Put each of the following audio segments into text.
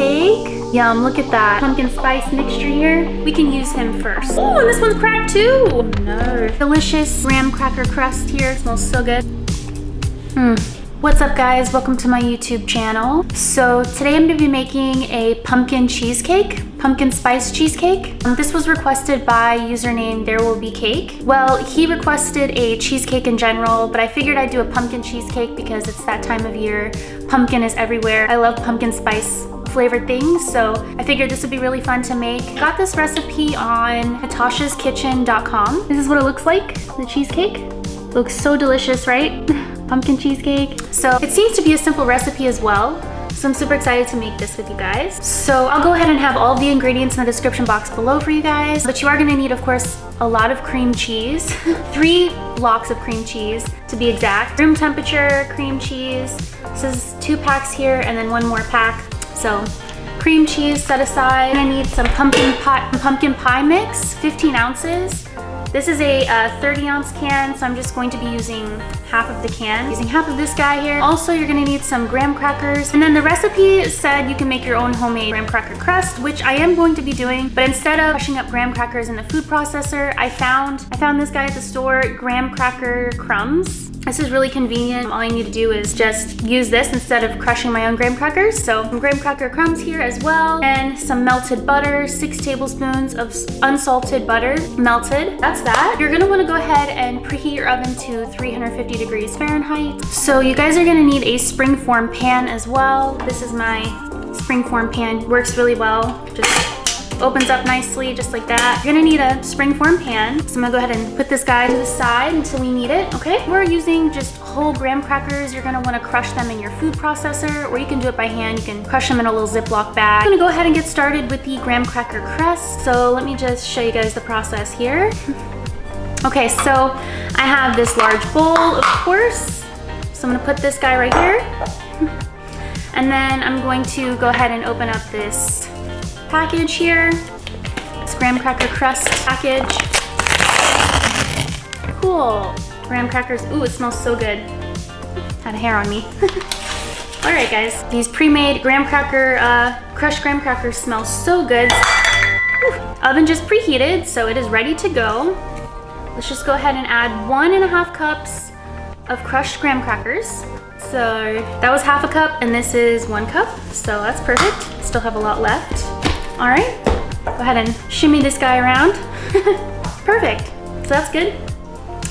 cheesecake. Yum, look at that. Pumpkin spice mixture here. We can use him first. Oh, and this one's cracked too. Oh, no. Delicious graham cracker crust here. Smells so good. What's up guys, welcome to my YouTube channel. So today I'm gonna be making a pumpkin cheesecake, pumpkin spice cheesecake. This was requested by username There Will Be Cake. Well, he requested a cheesecake in general, but I figured I'd do a pumpkin cheesecake because it's that time of year. Pumpkin is everywhere. I love pumpkin spice flavored things, so I figured this would be really fun to make. Got this recipe on natashakitchen.com. This is what it looks like, the cheesecake. Looks so delicious, right? Pumpkin cheesecake. So it seems to be a simple recipe as well. So I'm super excited to make this with you guys. So I'll go ahead and have all the ingredients in the description box below for you guys. But you are gonna need, of course, a lot of cream cheese. 3 blocks of cream cheese to be exact. Room temperature cream cheese. This is 2 packs here and then 1 more pack. So cream cheese set aside. I need some pumpkin pie mix, 15 ounces. This is a 30-ounce can, so I'm just going to be using half of the can. Using half of this guy here. Also, you're gonna need some graham crackers. And then the recipe said you can make your own homemade graham cracker crust, which I am going to be doing. But instead of crushing up graham crackers in the food processor, I found this guy at the store, graham cracker crumbs. This is really convenient. All I need to do is just use this instead of crushing my own graham crackers. So some graham cracker crumbs here as well. And some melted butter, 6 tablespoons of unsalted butter, melted. That's that. You're gonna wanna go ahead and preheat your oven to 350 degrees Fahrenheit. So you guys are gonna need a springform pan as well. This is my springform pan. Works really well. Just opens up nicely, just like that. You're gonna need a springform pan. So I'm gonna go ahead and put this guy to the side until we need it, okay? We're using just whole graham crackers. You're gonna wanna crush them in your food processor, or you can do it by hand. You can crush them in a little Ziploc bag. I'm gonna go ahead and get started with the graham cracker crust. So let me just show you guys the process here. Okay, so I have this large bowl, of course. So I'm gonna put this guy right here. And then I'm going to go ahead and open up this package here. This graham cracker crust package. Cool. Graham crackers. Ooh, it smells so good. Had a hair on me. All right, guys. These pre-made graham cracker, crushed graham crackers smell so good. Ooh. Oven just preheated, so it is ready to go. Let's just go ahead and add 1.5 cups of crushed graham crackers. So that was half a cup and this is 1 cup. So that's perfect. Still have a lot left. All right, go ahead and shimmy this guy around. Perfect, so that's good.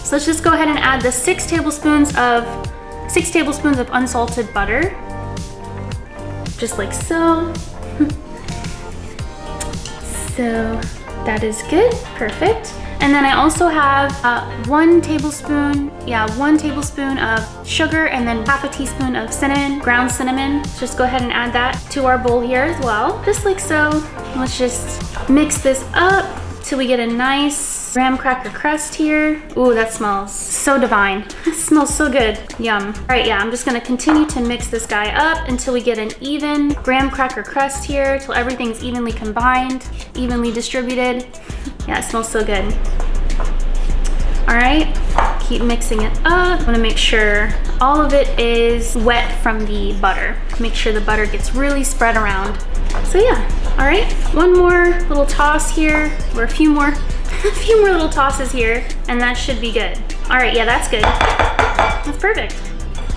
So let's just go ahead and add the 6 tablespoons of unsalted butter. Just like so. So that is good, perfect. And then I also have 1 tablespoon of sugar and then half a teaspoon of cinnamon, ground cinnamon. Let's just go ahead and add that to our bowl here as well, just like so. Let's just mix this up till we get a nice graham cracker crust here. Ooh, that smells so divine. It smells so good, yum. All right, yeah, I'm just gonna continue to mix this guy up until we get an even graham cracker crust here, till everything's evenly combined, evenly distributed. Yeah, it smells so good. All right, keep mixing it up. I wanna make sure all of it is wet from the butter. Make sure the butter gets really spread around. So yeah, all right, one more little toss here, or a few more little tosses here, and that should be good. All right, yeah, that's good. That's perfect.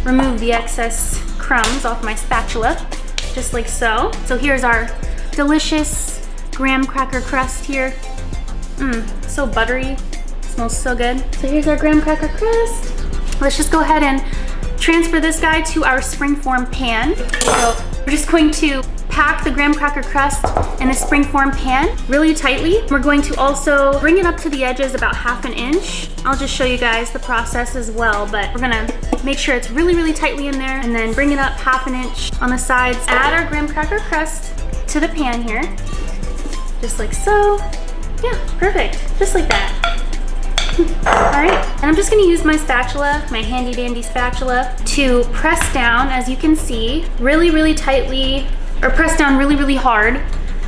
Remove the excess crumbs off my spatula, just like so. So here's our delicious graham cracker crust here. So buttery, smells so good. So here's our graham cracker crust. Let's just go ahead and transfer this guy to our springform pan. So we're just going to pack the graham cracker crust in a springform pan really tightly. We're going to also bring it up to the edges about 1/2 inch. I'll just show you guys the process as well, but we're gonna make sure it's really, really tightly in there and then bring it up 1/2 inch on the sides. Add our graham cracker crust to the pan here, just like so. Yeah, perfect, just like that. All right, and I'm just gonna use my spatula, my handy dandy spatula, to press down, as you can see, really, really tightly, or press down really, really hard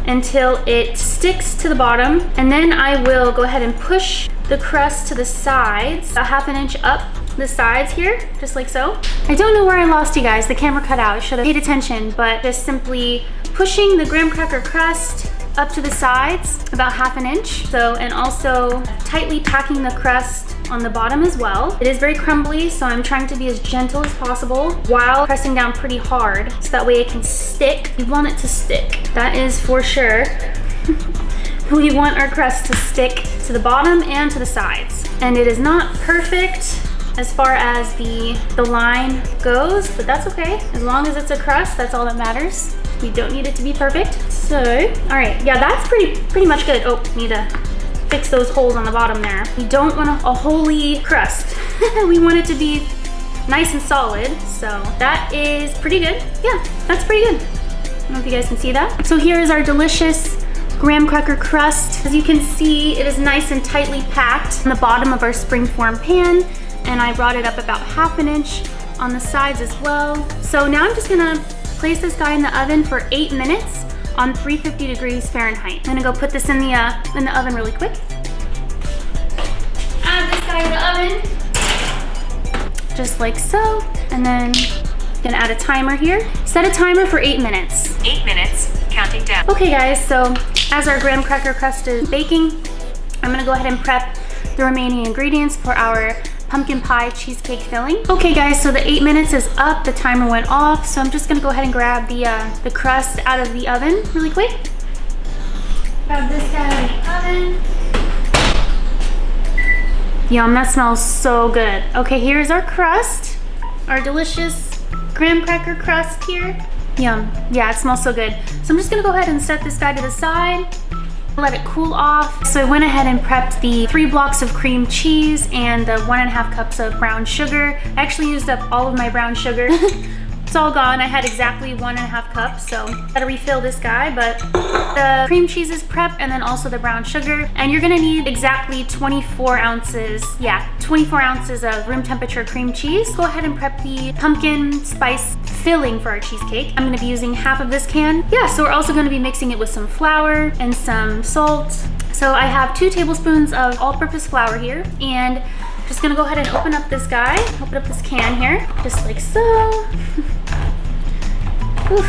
until it sticks to the bottom. And then I will go ahead and push the crust to the sides, about 1/2 inch up the sides here, just like so. I don't know where I lost you guys. The camera cut out. I should have paid attention, but just simply pushing the graham cracker crust up to the sides about 1/2 inch. So, and also tightly packing the crust on the bottom as well. It is very crumbly, so I'm trying to be as gentle as possible while pressing down pretty hard, so that way it can stick. We want it to stick. That is for sure. We want our crust to stick to the bottom and to the sides. And it is not perfect as far as the line goes, but that's okay. As long as it's a crust, that's all that matters. We don't need it to be perfect. So, all right, yeah, that's pretty much good. Oh, need to fix those holes on the bottom there. We don't want a holy crust. We want it to be nice and solid. So that is pretty good. Yeah, that's pretty good. I don't know if you guys can see that. So here is our delicious graham cracker crust. As you can see, it is nice and tightly packed on the bottom of our springform pan, and I brought it up about 1/2 inch on the sides as well. So now I'm just gonna place this guy in the oven for 8 minutes on 350 degrees Fahrenheit. I'm gonna go put this in the oven really quick. Add this guy in the oven, just like so. And then gonna add a timer here. Set a timer for 8 minutes. 8 minutes, counting down. Okay guys, so as our graham cracker crust is baking, I'm gonna go ahead and prep the remaining ingredients for our pumpkin pie cheesecake filling. Okay guys, so the 8 minutes is up, the timer went off, so I'm just gonna go ahead and grab the crust out of the oven really quick. Grab this guy out of the oven. Yum, that smells so good. Okay, here's our crust, our delicious graham cracker crust here. Yum, yeah, it smells so good. So I'm just gonna go ahead and set this guy to the side. Let it cool off. So I went ahead and prepped the 3 blocks of cream cheese and the 1.5 cups of brown sugar. I actually used up all of my brown sugar. It's all gone. I had exactly 1.5 cups, so gotta refill this guy, but the cream cheese is prepped and then also the brown sugar. And you're gonna need exactly 24 ounces, yeah, 24 ounces of room temperature cream cheese. Go ahead and prep the pumpkin spice filling for our cheesecake. I'm gonna be using 1/2 of this can. Yeah, so we're also gonna be mixing it with some flour and some salt. So I have 2 tablespoons of all-purpose flour here, and just gonna go ahead and open up this guy, open up this can here, just like so. Oof.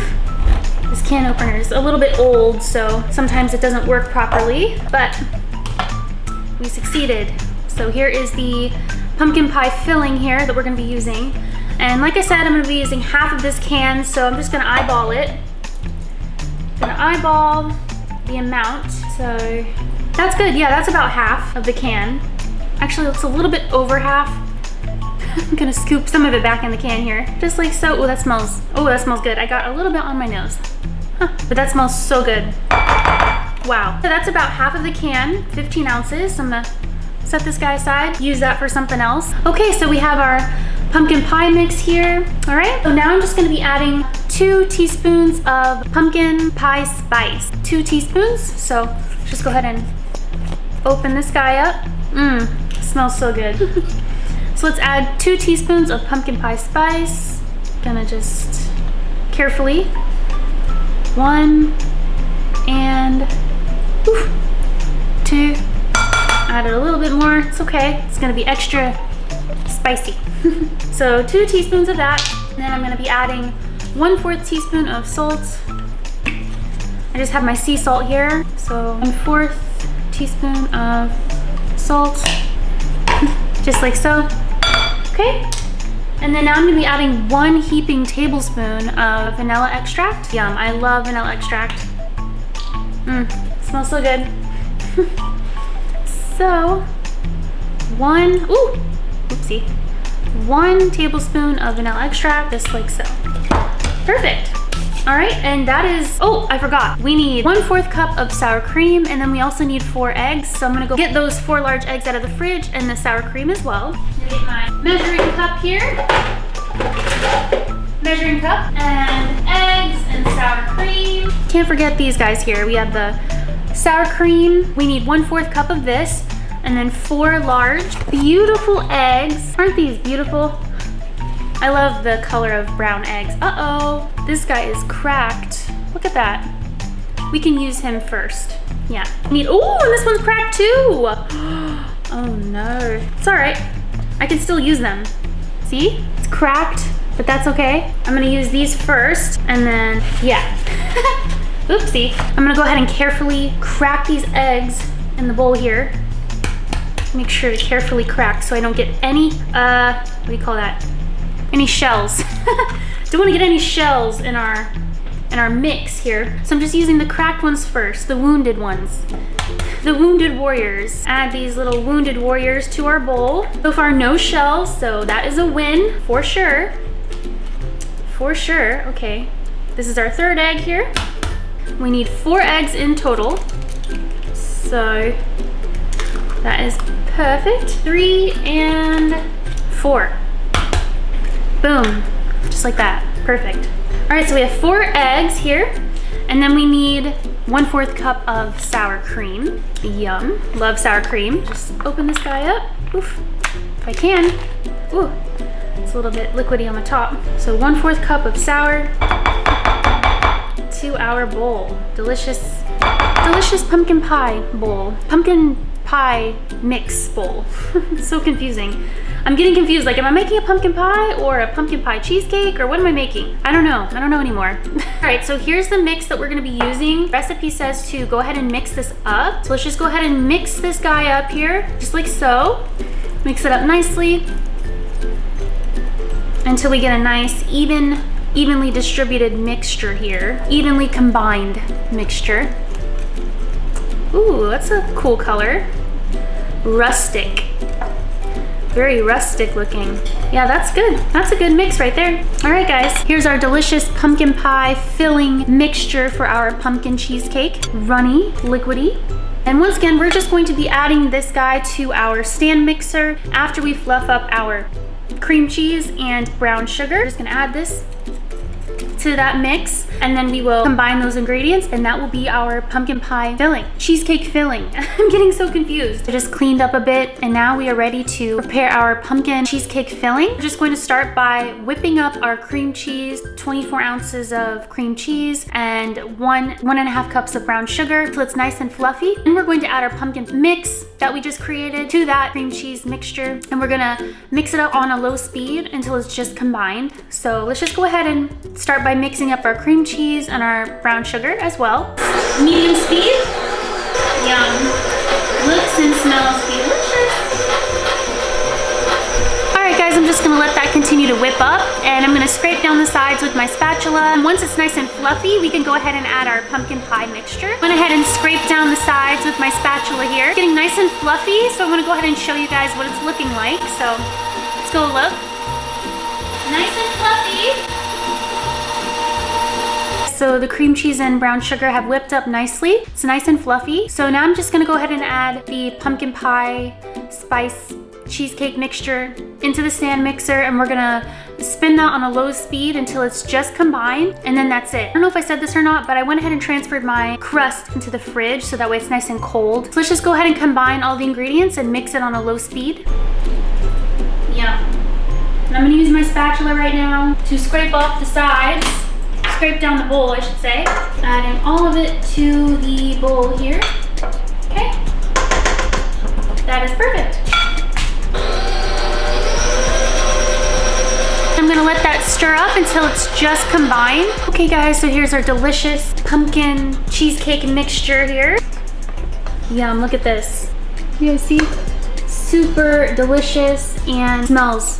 This can opener is a little bit old, so sometimes it doesn't work properly, but we succeeded. So here is the pumpkin pie filling here that we're gonna be using. And like I said, I'm gonna be using 1/2 of this can, so I'm just gonna eyeball it. I'm gonna eyeball the amount. So that's good, yeah, that's about 1/2 of the can. Actually, it's a little bit over 1/2. I'm gonna scoop some of it back in the can here, just like so. Oh, that smells good. I got a little bit on my nose. Huh, but that smells so good. Wow. So that's about 1/2 of the can, 15 ounces. I'm gonna set this guy aside, use that for something else. Okay, so we have our pumpkin pie mix here. All right, so now I'm just gonna be adding 2 teaspoons of pumpkin pie spice. 2 teaspoons, so just go ahead and open this guy up. Smells so good. So let's add 2 teaspoons of pumpkin pie spice. Gonna just carefully, 1 and 2. Added a little bit more, it's okay. It's gonna be extra spicy. So 2 teaspoons of that. And then I'm gonna be adding 1/4 teaspoon of salt. I just have my sea salt here. So 1/4 teaspoon of salt, just like so. Okay. And then now I'm gonna be adding 1 heaping tablespoon of vanilla extract. Yum, I love vanilla extract. Smells so good. So 1 tablespoon of vanilla extract, just like so. Perfect. All right, and that is, oh, I forgot. We need 1/4 cup of sour cream, and then we also need 4 eggs. So I'm gonna go get those 4 large eggs out of the fridge and the sour cream as well. I'm gonna get my measuring cup here. Measuring cup and eggs and sour cream. Can't forget these guys here. We have the sour cream. We need 1/4 cup of this, and then 4 large, beautiful eggs. Aren't these beautiful? I love the color of brown eggs. Uh-oh, this guy is cracked. Look at that. We can use him first. Yeah. Oh, and this one's cracked too. Oh no. It's all right. I can still use them. See, it's cracked, but that's okay. I'm gonna use these first, and then, yeah. Oopsie. I'm gonna go ahead and carefully crack these eggs in the bowl here. Make sure to carefully crack so I don't get any, what do you call that? Any shells. Don't wanna get any shells in our mix here. So I'm just using the cracked ones first, the wounded ones. The wounded warriors. Add these little wounded warriors to our bowl. So far, no shells, so that is a win for sure. For sure, okay. This is our third egg here. We need 4 eggs in total. So that is perfect. 3 and 4. Boom, just like that, perfect. All right, so we have 4 eggs here, and then we need 1/4 cup of sour cream. Yum, love sour cream. Just open this guy up, oof, if I can. Ooh, it's a little bit liquidy on the top. So 1/4 cup of sour to our bowl. Delicious, delicious pumpkin pie bowl. Pumpkin pie mix bowl. It's so confusing. I'm getting confused, like, am I making a pumpkin pie or a pumpkin pie cheesecake, or what am I making? I don't know anymore. All right, so here's the mix that we're gonna be using. Recipe says to go ahead and mix this up. So let's just go ahead and mix this guy up here, just like so. Mix it up nicely until we get a nice, evenly distributed mixture here. Evenly combined mixture. Ooh, that's a cool color. Rustic. Very rustic looking. Yeah, that's good. That's a good mix right there. All right, guys, here's our delicious pumpkin pie filling mixture for our pumpkin cheesecake. Runny, liquidy. And once again, we're just going to be adding this guy to our stand mixer after we fluff up our cream cheese and brown sugar. Just gonna add this to that mix, and then we will combine those ingredients, and that will be our pumpkin pie filling, cheesecake filling. I'm getting so confused. I just cleaned up a bit, and now we are ready to prepare our pumpkin cheesecake filling. We're just going to start by whipping up our cream cheese, 24 ounces of cream cheese, and 1.5 cups of brown sugar so it's nice and fluffy. And we're going to add our pumpkin mix that we just created to that cream cheese mixture, and we're gonna mix it up on a low speed until it's just combined. So let's just go ahead and start by mixing up our cream cheese and our brown sugar as well. Medium speed. Yum. Looks and smells delicious. All right, guys, I'm just gonna let that continue to whip up, and I'm gonna scrape down the sides with my spatula. And once it's nice and fluffy, we can go ahead and add our pumpkin pie mixture. Went ahead and scraped down the sides with my spatula here. Getting nice and fluffy, so I'm gonna go ahead and show you guys what it's looking like. So let's go look. Nice and fluffy. So the cream cheese and brown sugar have whipped up nicely. It's nice and fluffy. So now I'm just gonna go ahead and add the pumpkin pie spice cheesecake mixture into the stand mixer, and we're gonna spin that on a low speed until it's just combined, and then that's it. I don't know if I said this or not, but I went ahead and transferred my crust into the fridge so that way it's nice and cold. So let's just go ahead and combine all the ingredients and mix it on a low speed. Yeah. And I'm gonna use my spatula right now to scrape off the sides. Scrape down the bowl, I should say. Adding all of it to the bowl here. Okay. That is perfect. I'm gonna let that stir up until it's just combined. Okay, guys, so here's our delicious pumpkin cheesecake mixture here. Yum, look at this. You guys see? Super delicious and smells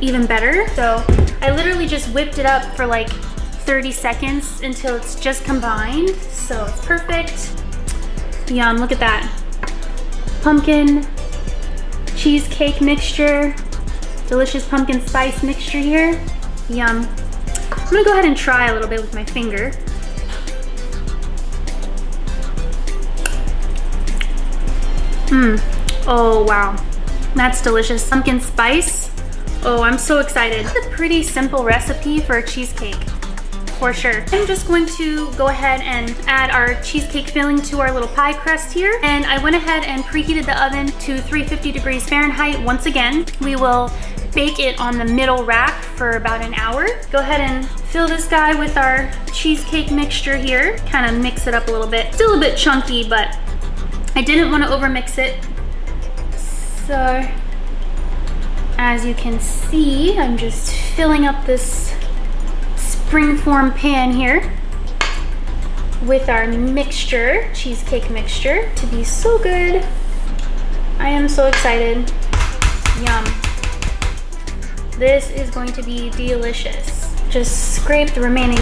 even better. So I literally just whipped it up for like 30 seconds until it's just combined. So it's perfect. Yum, look at that. Pumpkin cheesecake mixture. Delicious pumpkin spice mixture here. Yum. I'm gonna go ahead and try a little bit with my finger. Oh wow, that's delicious. Pumpkin spice. Oh, I'm so excited. It's a pretty simple recipe for a cheesecake, for sure. I'm just going to go ahead and add our cheesecake filling to our little pie crust here. And I went ahead and preheated the oven to 350 degrees Fahrenheit once again. We will bake it on the middle rack for about an hour. Go ahead and fill this guy with our cheesecake mixture here. Kind of mix it up a little bit. Still a bit chunky, but I didn't want to overmix it. So As you can see, I'm just filling up this springform pan here with our mixture, cheesecake mixture, to be so good. I am so excited. Yum. This is going to be delicious. Just scrape the remaining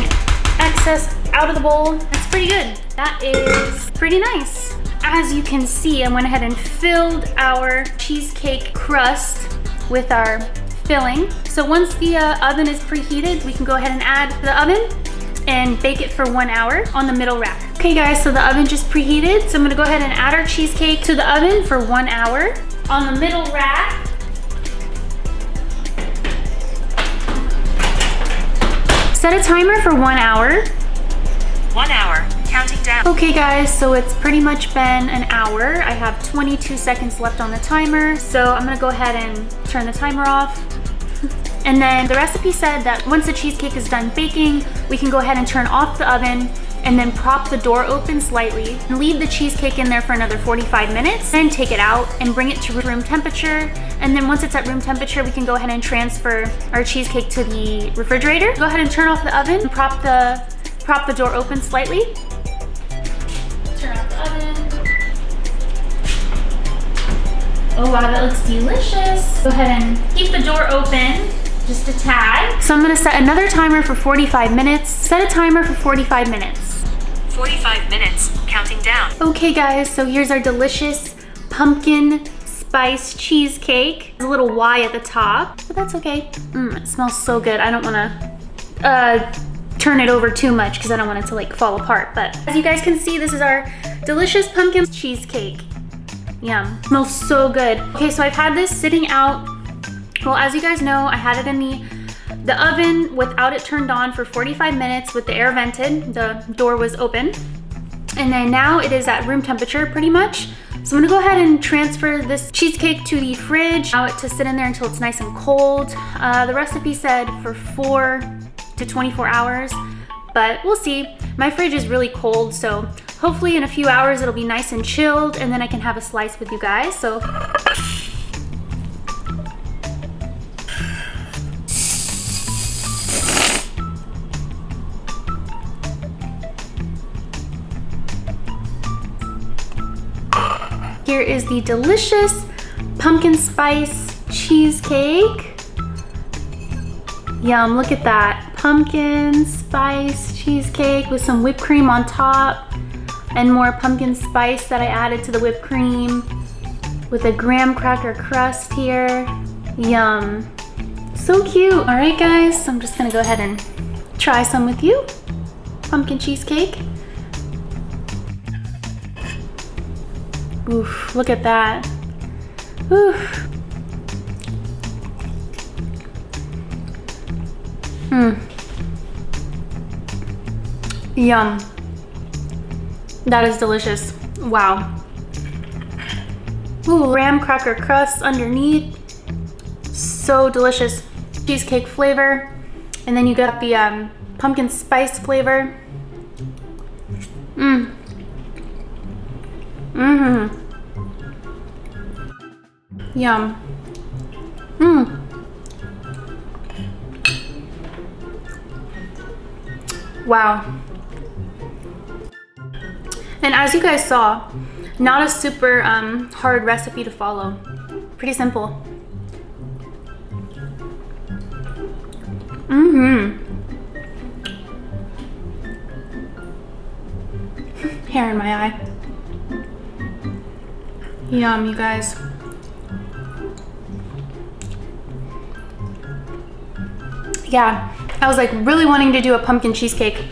excess out of the bowl. That's pretty good. That is pretty nice. As you can see, I went ahead and filled our cheesecake crust with our filling. So once the oven is preheated, we can go ahead and add the oven and bake it for 1 hour on the middle rack. Okay guys, so the oven just preheated. So I'm gonna go ahead and add our cheesecake to the oven for 1 hour on the middle rack. Set a timer for 1 hour. 1 hour, counting down. Okay guys, so it's pretty much been an hour. I have 22 seconds left on the timer. So I'm gonna go ahead and turn the timer off. And then the recipe said that once the cheesecake is done baking, we can go ahead and turn off the oven and then prop the door open slightly and leave the cheesecake in there for another 45 minutes, then take it out and bring it to room temperature. And then once it's at room temperature, we can go ahead and transfer our cheesecake to the refrigerator. Go ahead and turn off the oven and prop the door open slightly. Turn off the oven. Oh wow, that looks delicious. Go ahead and keep the door open, just a tad. So I'm gonna set another timer for 45 minutes. Set a timer for 45 minutes. 45 minutes, counting down. Okay guys, so here's our delicious pumpkin spice cheesecake. There's a little Y at the top, but that's okay. It smells so good. I don't wanna turn it over too much because I don't want it to like fall apart. But as you guys can see, this is our delicious pumpkin cheesecake. Yum, smells so good. Okay, so I've had this sitting out. Well, as you guys know, I had it in the oven without it turned on for 45 minutes with the air vented. The door was open. And then now it is at room temperature pretty much. So I'm gonna go ahead and transfer this cheesecake to the fridge. Allow it to sit in there until it's nice and cold. The recipe said for 4 to 24 hours, but we'll see. My fridge is really cold, so hopefully in a few hours it'll be nice and chilled and then I can have a slice with you guys. So here is the delicious pumpkin spice cheesecake. Yum, look at that. Pumpkin spice cheesecake with some whipped cream on top and more pumpkin spice that I added to the whipped cream with a graham cracker crust here. Yum, so cute. All right guys, I'm just gonna go ahead and try some with you. Pumpkin cheesecake. Oof, look at that. Oof. Yum. That is delicious. Wow. Ooh, graham cracker crust underneath. So delicious. Cheesecake flavor. And then you got the pumpkin spice flavor. Yum. Wow. And as you guys saw, not a super hard recipe to follow. Pretty simple. Hair in my eye. Yum, you guys. Yeah, I was like really wanting to do a pumpkin cheesecake.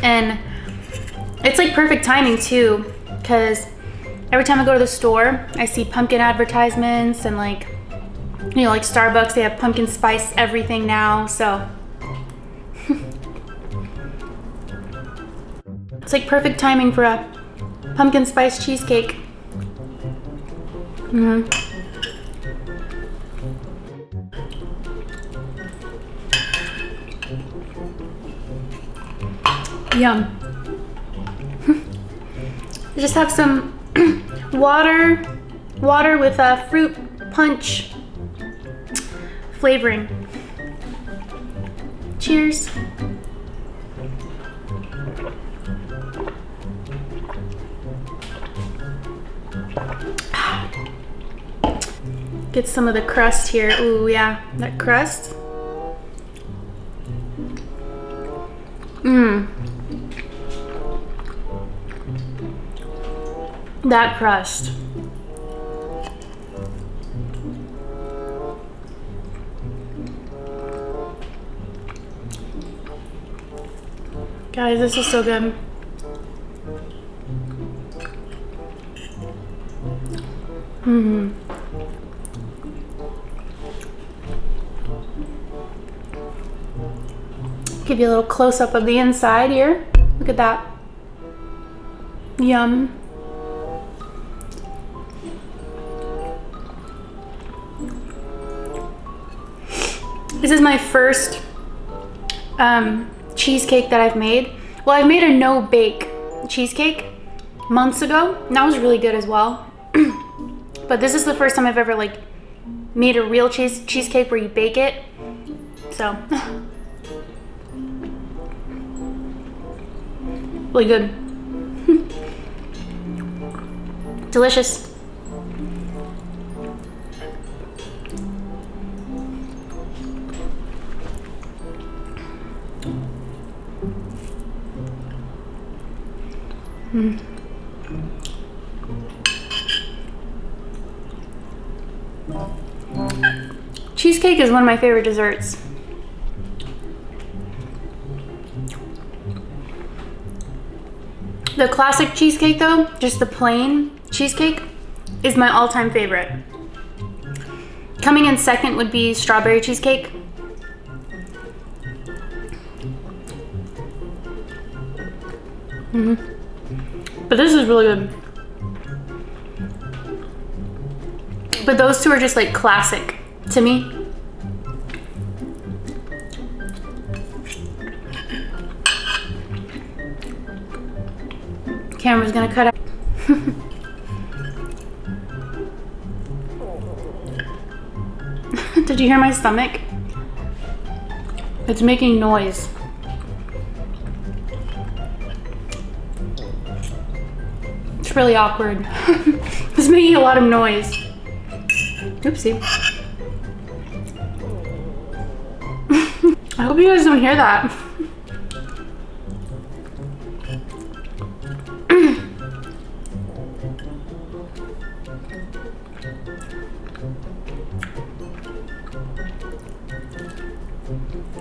And it's like perfect timing too, because every time I go to the store, I see pumpkin advertisements and like, you know, like Starbucks, they have pumpkin spice everything now, so. It's like perfect timing for a pumpkin spice cheesecake. Yum. Just have some water with a fruit punch flavoring. Cheers. Get some of the crust here. Ooh, yeah, that crust. Mmm. That crust. Guys, this is so good. Mmm. Give you a little close-up of the inside here. Look at that. Yum. This is my first cheesecake that I've made. Well, I've made a no-bake cheesecake months ago, and that was really good as well. But this is the first time I've ever like made a real cheesecake where you bake it. So really good. Delicious. Mm. Cheesecake is one of my favorite desserts. The classic cheesecake though, just the plain cheesecake, is my all-time favorite. Coming in second would be strawberry cheesecake. But this is really good. But those two are just like classic to me. Camera's gonna cut out. Did you hear my stomach? It's making noise. It's really awkward. It's making a lot of noise. Oopsie. I hope you guys don't hear that.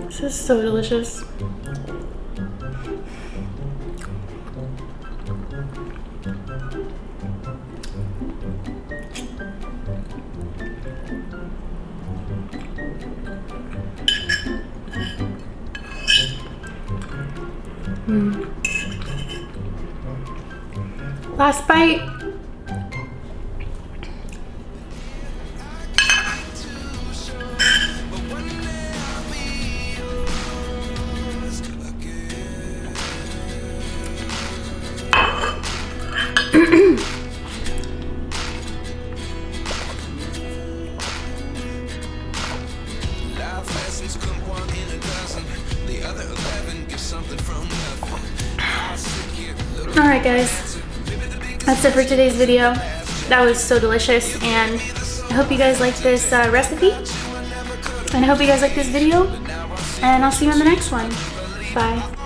This is so delicious. Last bite. Alright guys, that's it for today's video. That was so delicious, and I hope you guys like this recipe, and I hope you guys like this video, and I'll see you on the next one. Bye.